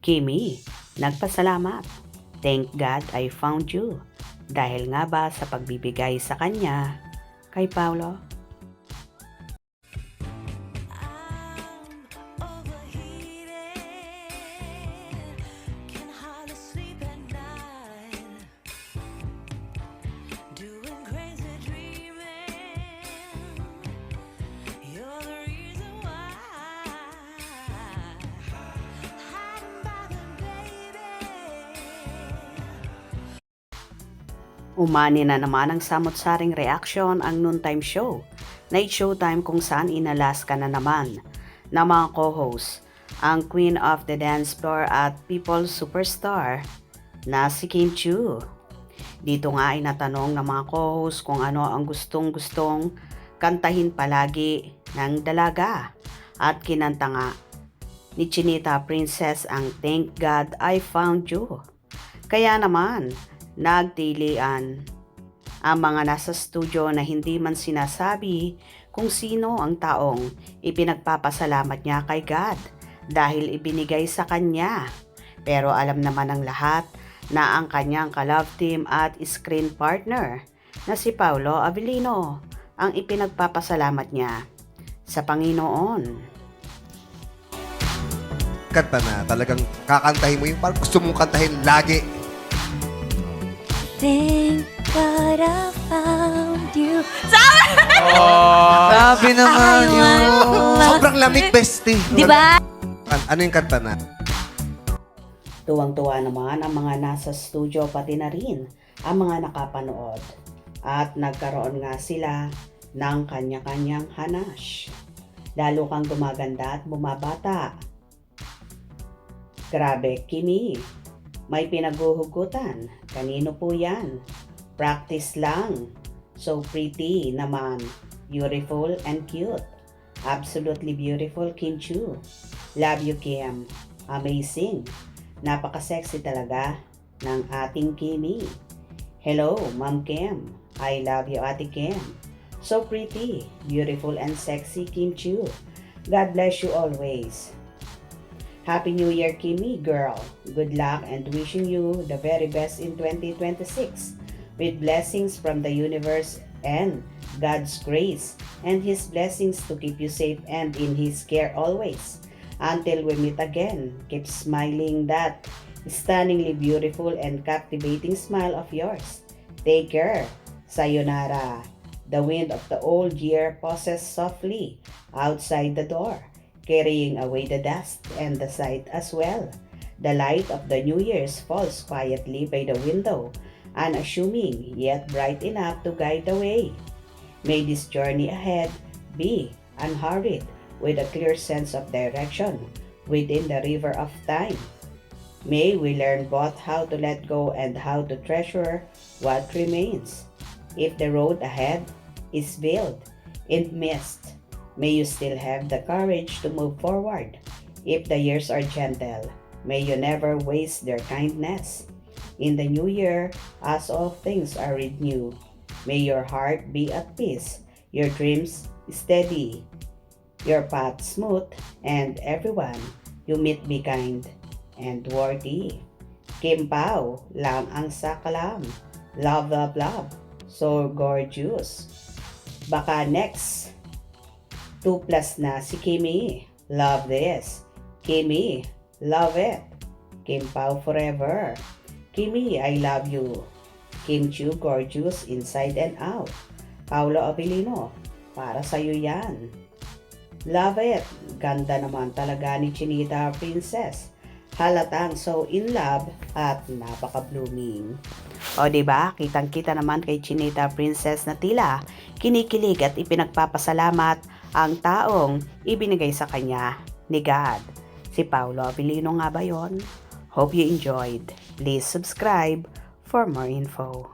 Kimi, nagpasalamat. Thank God I found you. Dahil nga ba sa pagbibigay sa kanya kay Paolo? Umani na naman ang samot-saring reaksyon ang noontime show, Night Showtime, kung saan inalas ka na naman ng mga co-host, ang Queen of the Dance Floor at People's Superstar na si Kim Chiu. Dito nga ay natanong ng mga co-host kung ano ang gustong-gustong kantahin palagi ng dalaga, at kinanta nga ni Chinita Princess ang Thank God I Found You. Kaya naman, nagtilian ang mga nasa studio na hindi man sinasabi kung sino ang taong ipinagpapasalamat niya kay God dahil ibinigay sa kanya. Pero alam naman ng lahat na ang kanyang ka-love team at screen partner na si Paolo Avellino ang ipinagpapasalamat niya sa Panginoon. Kanta na talagang kakantahin mo yung parang gusto mong kantahin lagi. Thank God I found you. Sabi naman I yun. want- Sobrang lamig, bestie. Diba? Ano yung kanta na? Tuwang-tuwa naman ang mga nasa studio, pati na rin ang mga nakapanood. At nagkaroon nga sila ng kanya-kanyang hanash. Lalo kang gumaganda at bumabata. Grabe, Kimi. May pinaghuhugutan. Kanino po yan? Practice lang. So pretty naman. Beautiful and cute. Absolutely beautiful, Kim Chiu. Love you, Kim. Amazing. Napaka-sexy talaga ng ating Kimi. Hello, Ma'am Kim. I love you, Ate Kim. So pretty, beautiful and sexy, Kim Chiu. God bless you always. Happy New Year, Kimi, girl. Good luck and wishing you the very best in 2026 with blessings from the universe and God's grace and His blessings to keep you safe and in His care always. Until we meet again, keep smiling that stunningly beautiful and captivating smile of yours. Take care. Sayonara. The wind of the old year passes softly outside the door, carrying away the dust and the sight as well. The light of the New Year's falls quietly by the window, unassuming yet bright enough to guide the way. May this journey ahead be unhurried, with a clear sense of direction within the river of time. May we learn both how to let go and how to treasure what remains. If the road ahead is veiled in mist, may you still have the courage to move forward. If the years are gentle, may you never waste their kindness. In the new year, as all things are renewed, may your heart be at peace, your dreams steady, your path smooth, and everyone you meet be kind and worthy. Kim Pao lang ang sakalam. Love, love, love. So gorgeous. Baka next 2+ na si Kimi. Love this. Kimi, love it. Kim Pao forever. Kimi, I love you. Kim Chiu, gorgeous inside and out. Paolo Avellino, para sa'yo yan. Love it. Ganda naman talaga ni Chinita Princess. Halatang so in love at napaka-blooming. O diba, kitang-kita naman kay Chinita Princess na tila kinikilig at ipinagpapasalamat ang taong ibinigay sa kanya ni God. Si Paolo Avellino nga ba yon? Hope you enjoyed. Please subscribe for more info.